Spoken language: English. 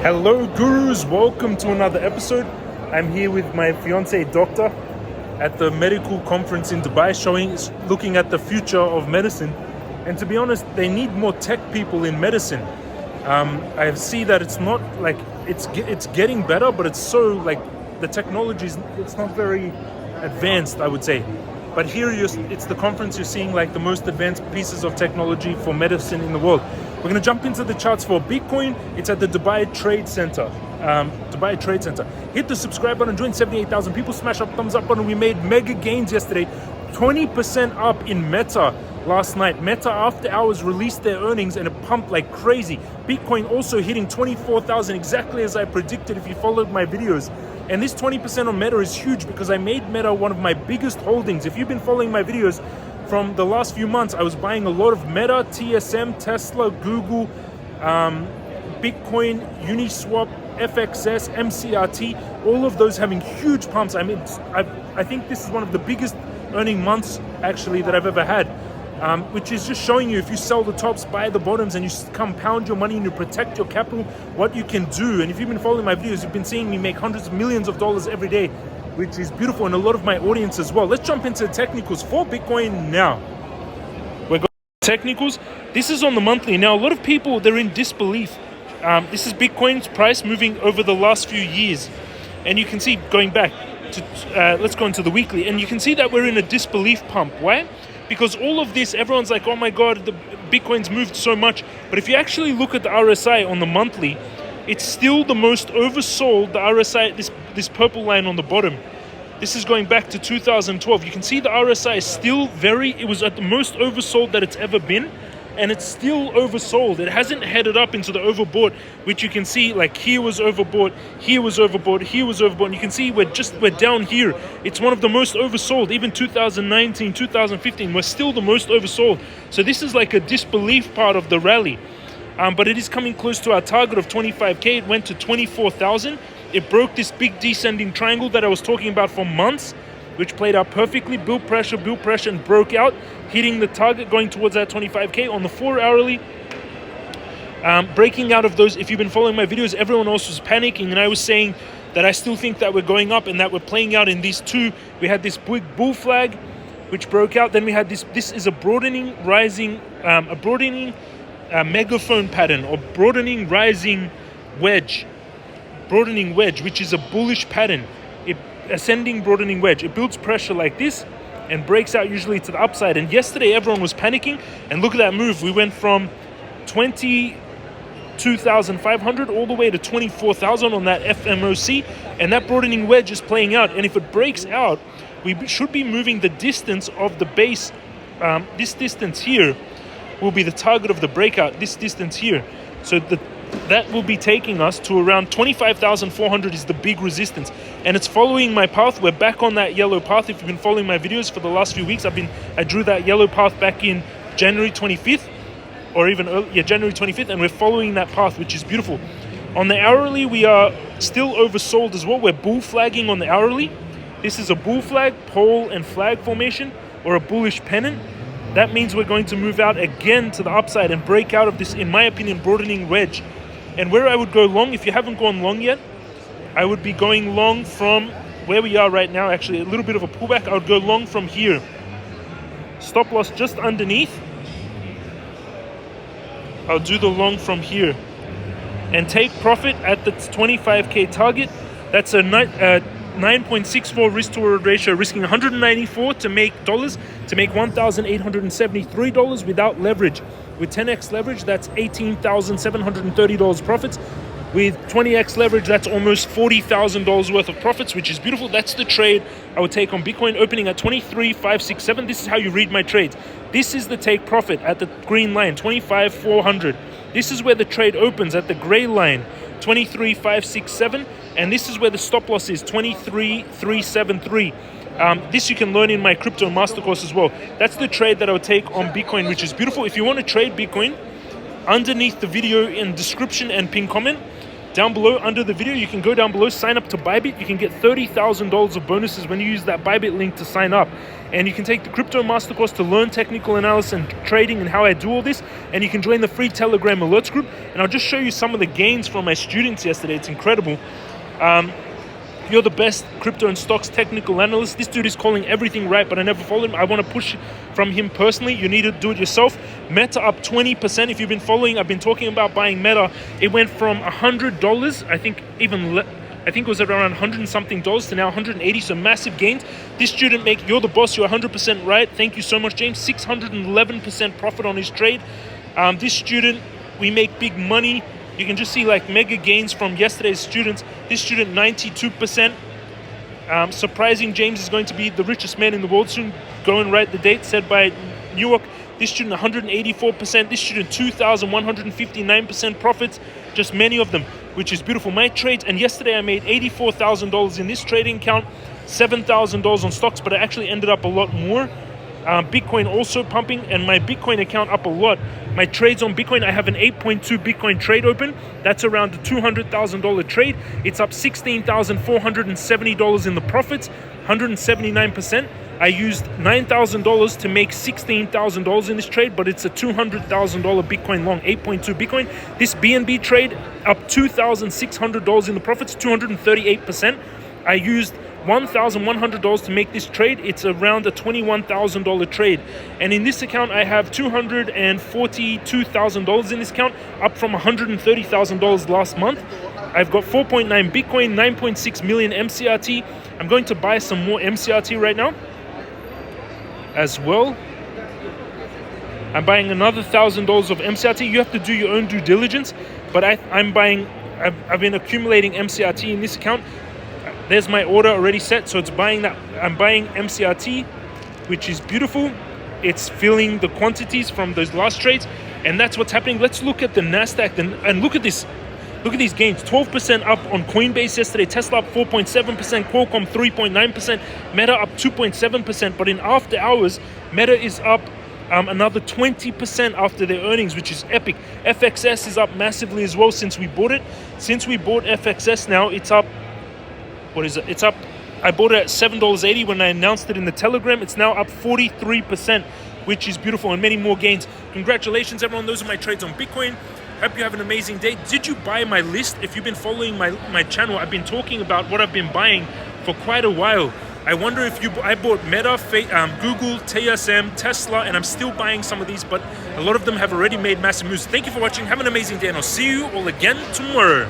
Hello gurus, welcome to another episode. I'm here with my fiance doctor at the medical conference in Dubai, looking at the future of medicine. And to be honest, they need more tech people in medicine. I see that it's not like it's getting better, but it's so like the technology it's not very advanced, I would say. But here it's the conference, you're seeing like the most advanced pieces of technology for medicine in the world. We're going to jump into the charts for Bitcoin. It's at the Dubai Trade Center. Hit the subscribe button, join 78,000 people, smash up thumbs up button. We made mega gains yesterday, 20% up in Meta last night. Meta after hours released their earnings and it pumped like crazy. Bitcoin also hitting 24,000, exactly as I predicted if you followed my videos. And this 20% on Meta is huge because I made Meta one of my biggest holdings. If you've been following my videos from the last few months, I was buying a lot of Meta, TSM, Tesla, Google, Bitcoin, Uniswap, FXS, MCRT, all of those having huge pumps. I mean, I think this is one of the biggest earning months actually that I've ever had. Which is just showing you if you sell the tops, buy the bottoms, and you compound your money and you protect your capital, what you can do. And if you've been following my videos, you've been seeing me make hundreds of millions of dollars every day, which is beautiful, and a lot of my audience as well. Let's jump into the technicals for Bitcoin now. We're going to technicals. This is on the monthly. Now, a lot of people, they're in disbelief. This is Bitcoin's price moving over the last few years. And you can see going back to, let's go into the weekly, and you can see that we're in a disbelief pump. Why? Because all of this, everyone's like, oh my God, the Bitcoin's moved so much. But if you actually look at the RSI on the monthly, it's still the most oversold, the RSI, this purple line on the bottom. This is going back to 2012. You can see the RSI is still it was at the most oversold that it's ever been. And it's still oversold. It hasn't headed up into the overbought, which you can see like here was overbought, here was overbought, here was overbought. And you can see we're down here. It's one of the most oversold. Even 2019, 2015, we're still the most oversold. So this is like a disbelief part of the rally. But it is coming close to our target of 25K. It went to 24,000. It broke this big descending triangle that I was talking about for months, which played out perfectly, built pressure, and broke out, hitting the target, going towards that 25K on the 4-hourly. Breaking out of those, if you've been following my videos, everyone else was panicking, and I was saying that I still think that we're going up and that we're playing out in these two. We had this big bull flag, which broke out. Then we had this is a broadening, rising, megaphone pattern, or broadening, rising wedge. Broadening wedge, which is a bullish pattern. Ascending broadening wedge. It builds pressure like this and breaks out usually to the upside. And yesterday everyone was panicking, and look at that move. We went from 22,500 all the way to 24,000 on that FMOC, and that broadening wedge is playing out. And if it breaks out, we should be moving the distance of the base. This distance here will be the target of the breakout, this distance here. So that will be taking us to around 25,400 is the big resistance, and it's following my path. We're back on that yellow path. If you've been following my videos for the last few weeks, I drew that yellow path back in January 25th, or even early, January 25th, and we're following that path, which is beautiful. On the hourly, we are still oversold as well. We're bull flagging on the hourly. This is a bull flag, pole and flag formation, or a bullish pennant. That means we're going to move out again to the upside and break out of this, in my opinion, broadening wedge. And where I would go long, if you haven't gone long yet, I would be going long from where we are right now, actually a little bit of a pullback. I would go long from here. Stop loss just underneath. I'll do the long from here. And take profit at the 25K target. That's a 9.64 risk to reward ratio, risking 194 to make $1,873 without leverage. With 10x leverage, that's $18,730 profits. With 20x leverage, that's almost $40,000 worth of profits, which is beautiful. That's the trade I would take on Bitcoin, opening at 23,567. This is how you read my trades. This is the take profit at the green line, 25,400. This is where the trade opens at the gray line, 23,567. And this is where the stop loss is, 23,373. This you can learn in my crypto mastercourse as well. That's the trade that I would take on Bitcoin, which is beautiful. If you want to trade Bitcoin, underneath the video in description and pin comment, down below under the video, you can go down below, sign up to Bybit. You can get $30,000 of bonuses when you use that Bybit link to sign up. And you can take the crypto masterclass to learn technical analysis and trading and how I do all this. And you can join the free Telegram alerts group. And I'll just show you some of the gains from my students yesterday. It's incredible. You're the best crypto and stocks technical analyst. This dude is calling everything right, but I never followed him. I want to push from him personally. You need to do it yourself. Meta up 20%. If you've been following, I've been talking about buying Meta. It went from $100, I think it was around 100 and something dollars to now 180, so massive gains. This student you're the boss, you're 100% right. Thank you so much, James. 611% profit on his trade. This student, we make big money. You can just see like mega gains from yesterday's students. This student, 92%. Surprising James is going to be the richest man in the world soon. Go and write the date, said by New York. This student, 184%. This student, 2,159% profits. Just many of them, which is beautiful. My trades, and yesterday I made $84,000 in this trading account, $7,000 on stocks, but I actually ended up a lot more. Bitcoin also pumping, and my Bitcoin account up a lot. My trades on Bitcoin, I have an 8.2 Bitcoin trade open. That's around a $200,000 trade. It's up $16,470 in the profits, 179%. I used $9,000 to make $16,000 in this trade, but it's a $200,000 Bitcoin long, 8.2 Bitcoin. This BNB trade up $2,600 in the profits, 238%. I used $1,100 to make this trade. It's around a $21,000 trade. And in this account, I have $242,000 in this account, up from $130,000 last month. I've got 4.9 Bitcoin, 9.6 million MCRT. I'm going to buy some more MCRT right now as well. I'm buying another $1,000 of MCRT. You have to do your own due diligence, but I've been accumulating MCRT in this account. There's my order already set, so it's buying that. I'm buying MCRT, which is beautiful. It's filling the quantities from those last trades, and that's what's happening. Let's look at the Nasdaq and look at this. Look at these gains. 12% up on Coinbase yesterday. Tesla up 4.7%. Qualcomm 3.9%. Meta up 2.7%. But in after hours, Meta is up another 20% after their earnings, which is epic. FXS is up massively as well since we bought it. Since we bought FXS now, it's up. What is it? It's up. I bought it at $7.80 when I announced it in the Telegram. It's now up 43%, which is beautiful, and many more gains. Congratulations, everyone. Those are my trades on Bitcoin. Hope you have an amazing day. Did you buy my list? If you've been following my channel, I've been talking about what I've been buying for quite a while. I wonder if I bought Meta, Google, TSM, Tesla, and I'm still buying some of these, but a lot of them have already made massive moves. Thank you for watching. Have an amazing day, and I'll see you all again tomorrow.